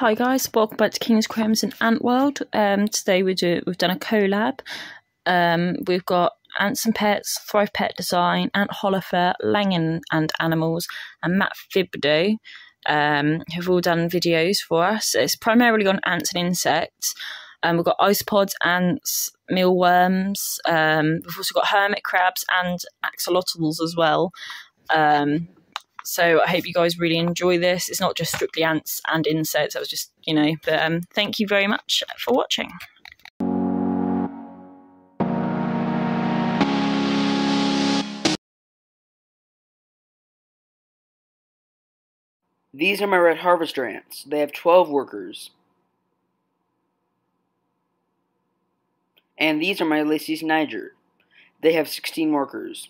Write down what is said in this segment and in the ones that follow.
Hi guys, welcome back to King's Crimes and Ant World. Today we've done a collab. We've got Ants and Pets, Thrive Pet Design, Ant Holleufer, Langen and Animals, and Matt Thibodeau, who've all done videos for us. It's primarily on ants and insects. We've got isopods, ants, mealworms. We've also got hermit crabs and axolotls as well. So I hope you guys really enjoy this. It's not just strictly ants and insects. That was just, but thank you very much for watching. These are my red harvester ants. They have 12 workers. And these are my Lacey's Niger. They have 16 workers.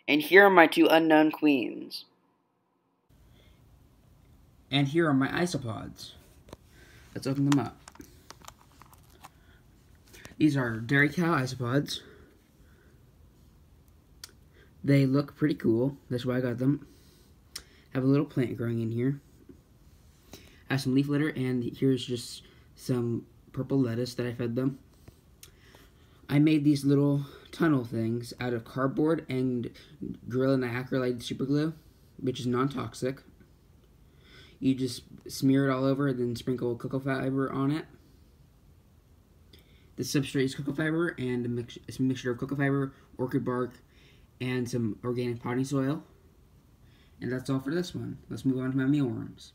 And here are my two unknown queens. And here are my isopods. Let's open them up. These are dairy cow isopods. They look pretty cool. That's why I got them. Have a little plant growing in here. Have some leaf litter, and here's just some purple lettuce that I fed them. I made these little tunnel things out of cardboard and Gorilla Acrylate super glue, which is non-toxic. You just smear it all over, then sprinkle cocoa fiber on it. The substrate is cocoa fiber and it's a mixture of cocoa fiber, orchid bark, and some organic potting soil. And that's all for this one. Let's move on to my mealworms.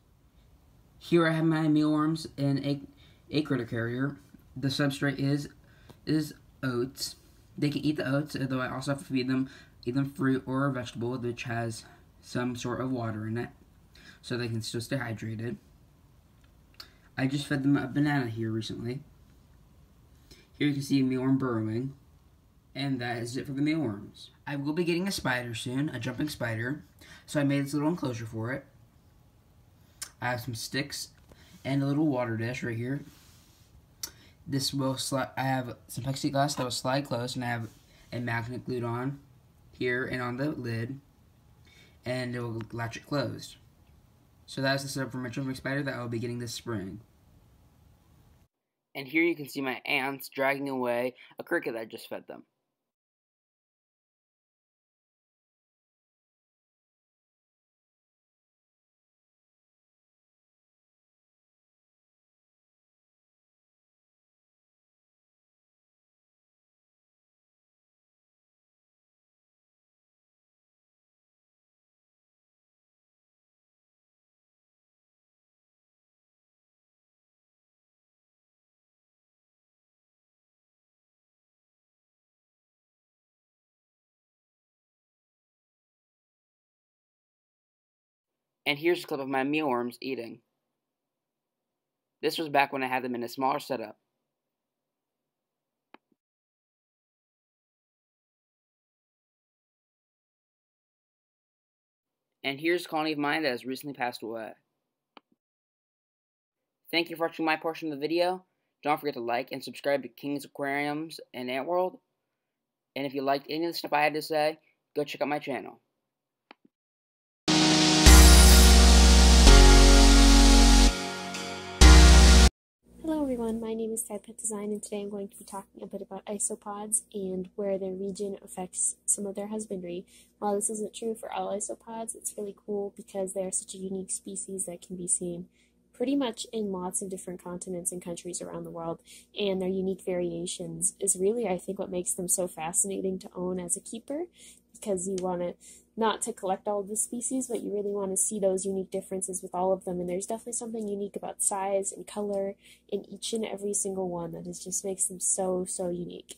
Here I have my mealworms in a critter carrier. The substrate is oats. They can eat the oats, although I also have to feed them either fruit or a vegetable which has some sort of water in it, so they can still stay hydrated. I just fed them a banana here recently. Here you can see a mealworm burrowing, and that is it for the mealworms. I will be getting a spider soon, a jumping spider, so I made this little enclosure for it. I have some sticks and a little water dish right here. This will slide. I have some plexiglass that will slide closed, and I have a magnet glued on here and on the lid, and it will latch it closed. So that is the setup for my jumping spider that I will be getting this spring. And here you can see my ants dragging away a cricket that I just fed them. And here's a clip of my mealworms eating. This was back when I had them in a smaller setup. And here's a colony of mine that has recently passed away. Thank you for watching my portion of the video. Don't forget to like and subscribe to King's Aquariums and Ant World. And if you liked any of the stuff I had to say, go check out my channel. Hello everyone, my name is Thrive Pet Design, and today I'm going to be talking a bit about isopods and where their region affects some of their husbandry. While this isn't true for all isopods, it's really cool because they are such a unique species that can be seen pretty much in lots of different continents and countries around the world, and their unique variations is really, I think, what makes them so fascinating to own as a keeper, because you want to not to collect all of the species, but you really want to see those unique differences with all of them. And there's definitely something unique about size and color in each and every single one that just makes them so unique.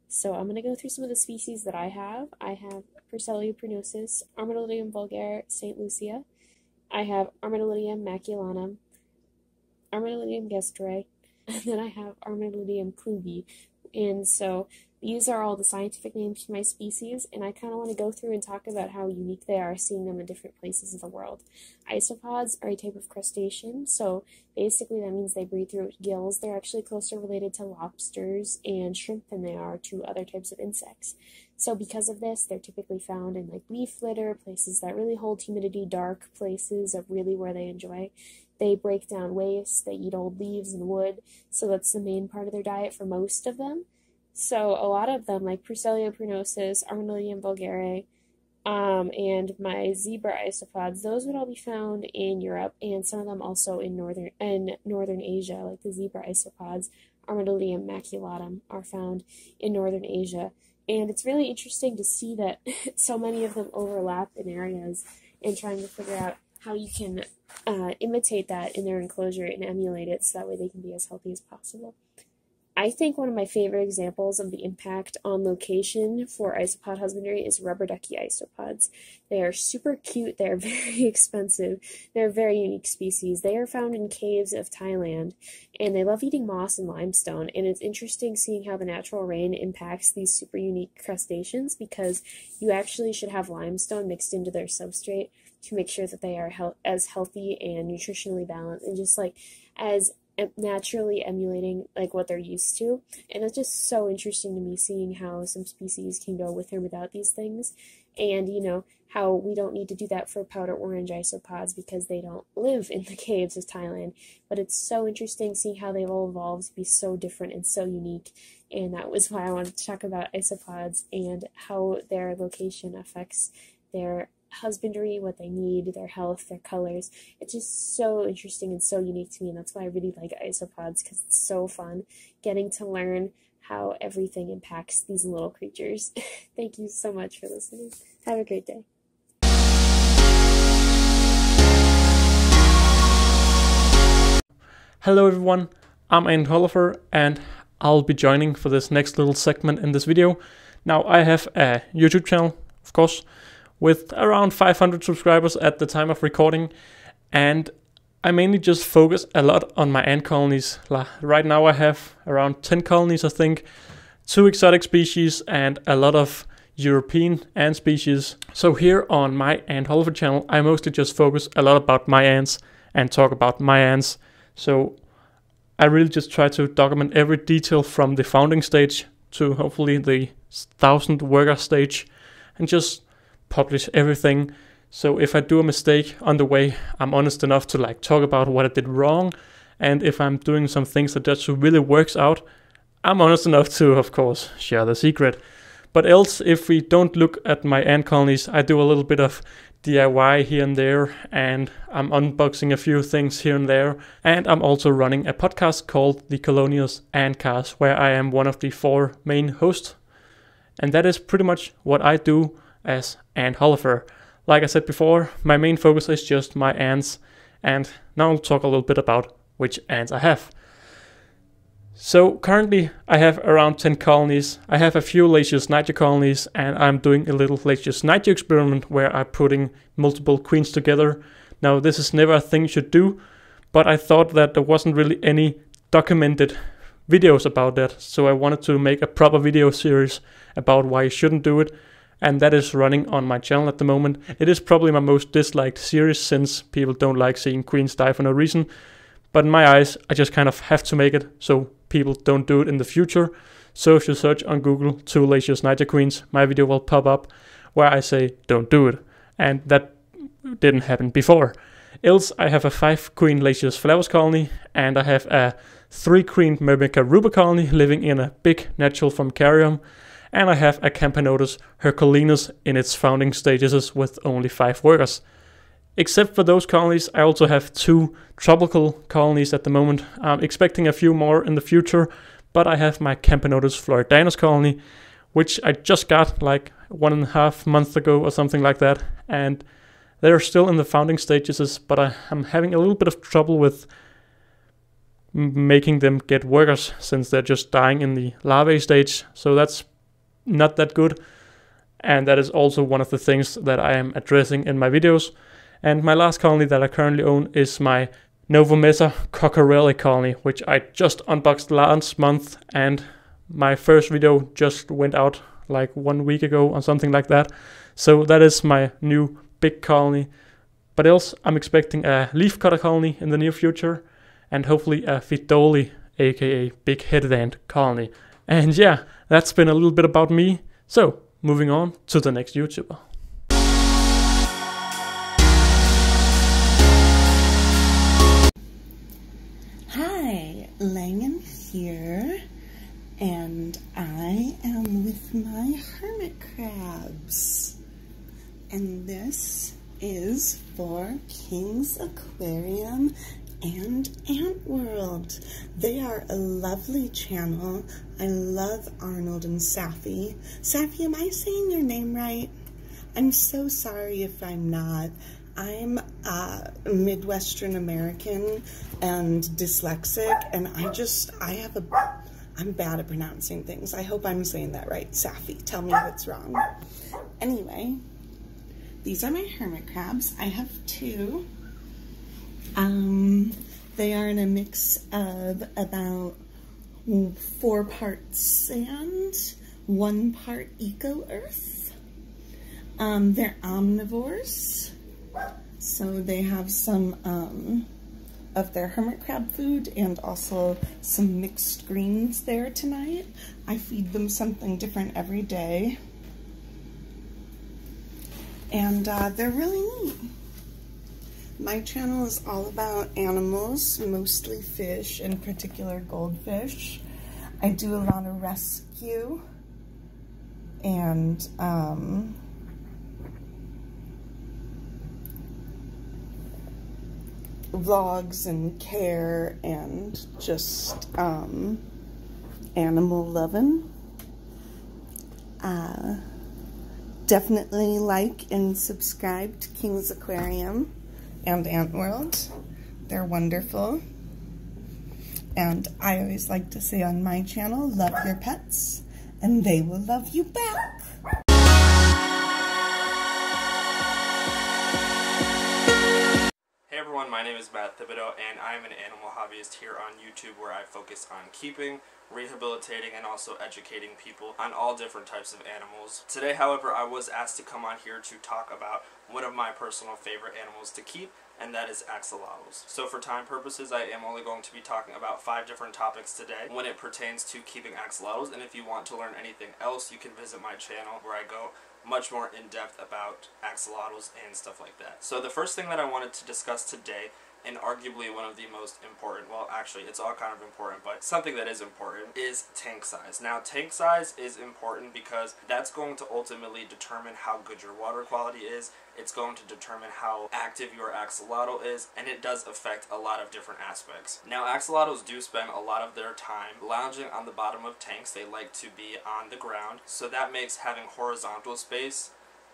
So I'm going to go through some of the species that I have. I have Persellio prunosus, Armadillidium vulgare, St. Lucia. I have Armadillidium maculanum, Armadillidium gestere, and then I have Armadillidium klugi. And so These are all the scientific names for my species, and I kind of want to go through and talk about how unique they are, seeing them in different places of the world. Isopods are a type of crustacean, so basically that means they breathe through gills. They're actually closer related to lobsters and shrimp than they are to other types of insects. So because of this, they're typically found in like leaf litter, places that really hold humidity, dark places are really where they enjoy. They break down waste, they eat old leaves and wood, so that's the main part of their diet for most of them. So a lot of them, like Procellia prunosus, Armadillium vulgare, and my zebra isopods, those would all be found in Europe, and some of them also in northern Asia, like the zebra isopods, Armadillium maculatum, are found in northern Asia. And it's really interesting to see that so many of them overlap in areas, and trying to figure out how you can imitate that in their enclosure and emulate it so that way they can be as healthy as possible. I think one of my favorite examples of the impact on location for isopod husbandry is rubber ducky isopods. They are super cute, they are very expensive, they're a very unique species. They are found in caves of Thailand, and they love eating moss and limestone, and it's interesting seeing how the natural rain impacts these super unique crustaceans, because you actually should have limestone mixed into their substrate to make sure that they are as healthy and nutritionally balanced, and just like as naturally emulating like what they're used to. And it's just so interesting to me seeing how some species can go with or without these things, and you know how we don't need to do that for powder orange isopods because they don't live in the caves of Thailand. But it's so interesting seeing how they've all evolved to be so different and so unique, and that was why I wanted to talk about isopods and how their location affects their husbandry, what they need, their health, their colors. It's just so interesting and so unique to me, and that's why I really like isopods, because it's so fun getting to learn how everything impacts these little creatures. Thank you so much for listening. Have a great day. Hello everyone, I'm Holleufer, and I'll be joining for this next little segment in this video. Now, I have a YouTube channel, of course, with around 500 subscribers at the time of recording, and I mainly just focus a lot on my ant colonies. Right now I have around 10 colonies, I think, 2 exotic species and a lot of European ant species. So here on my Ant Holleufer channel, I mostly just focus a lot about my ants and talk about my ants. So I really just try to document every detail from the founding stage to hopefully the 1,000 worker stage, and just publish everything. So if I do a mistake on the way, I'm honest enough to like talk about what I did wrong, and if I'm doing some things that just really works out, I'm honest enough to, of course, share the secret. But else, if we don't look at my ant colonies, I do a little bit of DIY here and there, and I'm unboxing a few things here and there, and I'm also running a podcast called The Colonials Antcast, where I am one of the 4 main hosts, and that is pretty much what I do as Ant Holleufer. Like I said before, my main focus is just my ants, and now I'll talk a little bit about which ants I have. So currently I have around 10 colonies. I have a few Lasius niger colonies, and I'm doing a little Lasius niger experiment where I'm putting multiple queens together. Now, this is never a thing you should do, but I thought that there wasn't really any documented videos about that, so I wanted to make a proper video series about why you shouldn't do it, and that is running on my channel at the moment. It is probably my most disliked series, since people don't like seeing queens die for no reason, but in my eyes, I just kind of have to make it so people don't do it in the future. So if you search on Google 2 Lasius niger queens, my video will pop up where I say don't do it, and that didn't happen before. Else, I have a 5 queen Lasius flavus colony, and I have a 3 queen Myrmica ruber colony living in a big natural formicarium, and I have a Camponotus herculinus in its founding stages with only 5 workers. Except for those colonies, I also have 2 tropical colonies at the moment. I'm expecting a few more in the future, but I have my Camponotus floridanus colony, which I just got like 1.5 months ago or something like that, and they're still in the founding stages, but I'm having a little bit of trouble with making them get workers, since they're just dying in the larvae stage, so that's not that good, and that is also one of the things that I am addressing in my videos. And my last colony that I currently own is my Novomessa coccarelli colony, which I just unboxed last month, and my first video just went out like 1 week ago or something like that. So that is my new big colony. But else, I'm expecting a leafcutter colony in the near future, and hopefully a Thibodeau, aka big-headed ant colony. And yeah, that's been a little bit about me. So, moving on to the next YouTuber. Hi, Langen here, and I am with my hermit crabs. And this is for King's Aquarium and Ant World. They are a lovely channel. I love Arnold and Safi. Safi, am I saying your name right? I'm so sorry if I'm not. I'm Midwestern American and dyslexic, and I'm bad at pronouncing things. I hope I'm saying that right. Safi, tell me what's wrong. Anyway, these are my hermit crabs. I have two. They are in a mix of about 4 parts sand, 1 part eco-earth. They're omnivores, so they have some of their hermit crab food and also some mixed greens there tonight. I feed them something different every day. And they're really neat. My channel is all about animals, mostly fish, in particular goldfish. I do a lot of rescue and vlogs and care and just animal loving. Definitely like and subscribe to King's Aquarium and Ant World. They're wonderful. And I always like to say on my channel, love your pets and they will love you back. Hey everyone, my name is Matt Thibodeau, and I'm an animal hobbyist here on YouTube, where I focus on keeping, rehabilitating, and also educating people on all different types of animals. Today, however, I was asked to come on here to talk about one of my personal favorite animals to keep, and that is axolotls. So for time purposes, I am only going to be talking about 5 different topics today when it pertains to keeping axolotls, and if you want to learn anything else, you can visit my channel where I go much more in-depth about axolotls and stuff like that. So the first thing that I wanted to discuss today, and arguably one of the most important, well actually it's all kind of important, but something that is important, is tank size. Now tank size is important because that's going to ultimately determine how good your water quality is, it's going to determine how active your axolotl is, and it does affect a lot of different aspects. Now axolotls do spend a lot of their time lounging on the bottom of tanks. They like to be on the ground, so that makes having horizontal space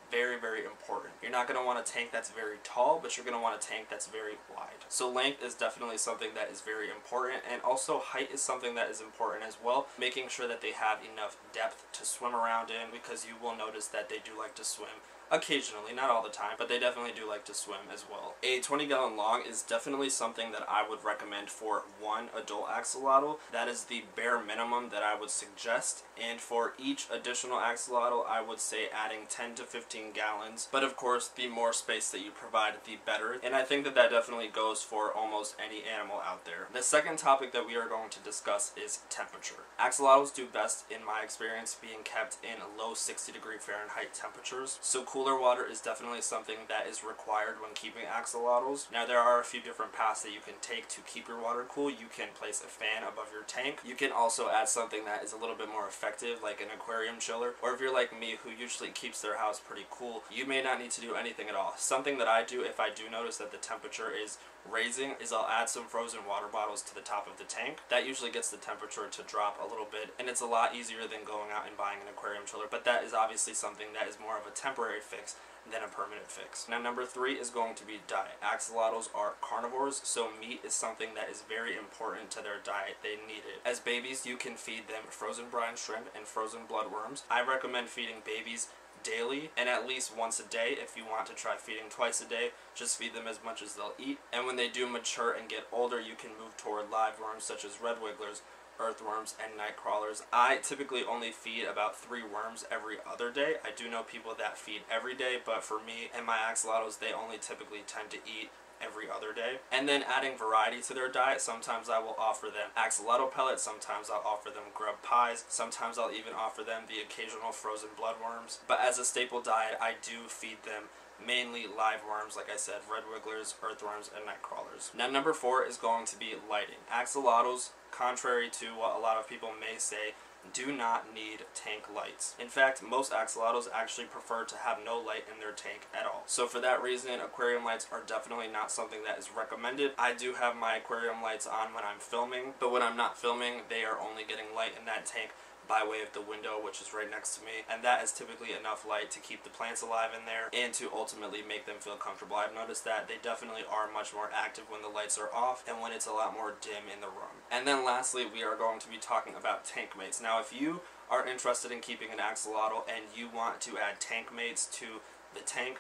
very, very important. You're not going to want a tank that's very tall, but you're going to want a tank that's very wide. So length is definitely something that is very important, and also height is something that is important as well, making sure that they have enough depth to swim around in, because you will notice that they do like to swim occasionally, not all the time, but they definitely do like to swim as well. A 20-gallon long is definitely something that I would recommend for one adult axolotl. That is the bare minimum that I would suggest, and for each additional axolotl, I would say adding 10 to 15 gallons, but of course, the more space that you provide, the better, and I think that that definitely goes for almost any animal out there. The second topic that we are going to discuss is temperature. Axolotls do best, in my experience, being kept in low 60-degree Fahrenheit temperatures, so cooler water is definitely something that is required when keeping axolotls. Now there are a few different paths that you can take to keep your water cool. You can place a fan above your tank. You can also add something that is a little bit more effective, like an aquarium chiller, or if you're like me who usually keeps their house pretty cool, you may not need to do anything at all. Something that I do if I do notice that the temperature is raising is I'll add some frozen water bottles to the top of the tank. That usually gets the temperature to drop a little bit, and it's a lot easier than going out and buying an aquarium chiller, but that is obviously something that is more of a temporary fix than a permanent fix. Now number 3 is going to be diet. Axolotls are carnivores, so meat is something that is very important to their diet. They need it. As babies, you can feed them frozen brine shrimp and frozen bloodworms. I recommend feeding babies daily and at least once a day. If you want to try feeding twice a day, just feed them as much as they'll eat. And when they do mature and get older, you can move toward live worms such as red wigglers earthworms, and night crawlers. I typically only feed about 3 worms every other day. I do know people that feed every day, but for me and my axolotls, they only typically tend to eat every other day. And then adding variety to their diet, sometimes I will offer them axolotl pellets, sometimes I'll offer them grub pies, sometimes I'll even offer them the occasional frozen bloodworms. But as a staple diet, I do feed them mainly live worms, like I said, red wigglers, earthworms, and night crawlers. Now number 4 is going to be lighting. Axolotls, contrary to what a lot of people may say, do not need tank lights. In fact, most axolotls actually prefer to have no light in their tank at all. So for that reason, aquarium lights are definitely not something that is recommended. I do have my aquarium lights on when I'm filming, but when I'm not filming, they are only getting light in that tank by way of the window, which is right next to me, and that is typically enough light to keep the plants alive in there and to ultimately make them feel comfortable. I've noticed that they definitely are much more active when the lights are off and when it's a lot more dim in the room. And then lastly, we are going to be talking about tank mates. Now, if you are interested in keeping an axolotl and you want to add tank mates to the tank,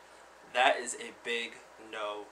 that is a big no.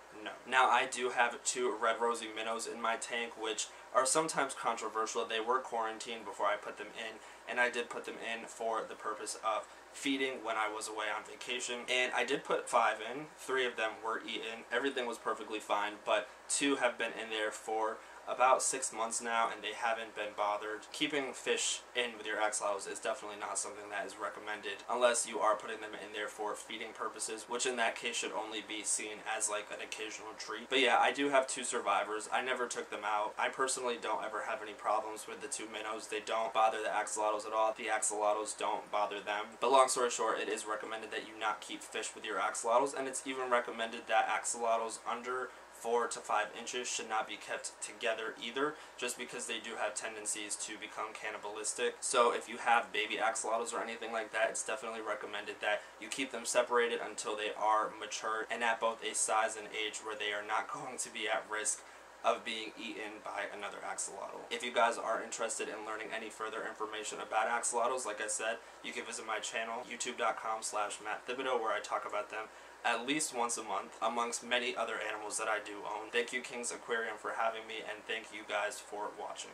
Now, I do have 2 red rosy minnows in my tank, which are sometimes controversial. They were quarantined before I put them in, and I did put them in for the purpose of feeding when I was away on vacation. And I did put 5 in. 3 of them were eaten. Everything was perfectly fine, but 2 have been in there for about 6 months now, and they haven't been bothered. Keeping fish in with your axolotls is definitely not something that is recommended unless you are putting them in there for feeding purposes, which in that case should only be seen as like an occasional treat. But yeah, I do have 2 survivors. I never took them out. I personally don't ever have any problems with the 2 minnows. They don't bother the axolotls at all. The axolotls don't bother them. But long story short, it is recommended that you not keep fish with your axolotls, and it's even recommended that axolotls under 4 to 5 inches should not be kept together either, just because they do have tendencies to become cannibalistic. So if you have baby axolotls or anything like that, it's definitely recommended that you keep them separated until they are mature and at both a size and age where they are not going to be at risk of being eaten by another axolotl. If you guys are interested in learning any further information about axolotls, like I said, you can visit my channel, youtube.com/MattThibodeau, where I talk about them at least once a month, amongst many other animals that I do own. Thank you, King's Aquarium, for having me, and thank you guys for watching.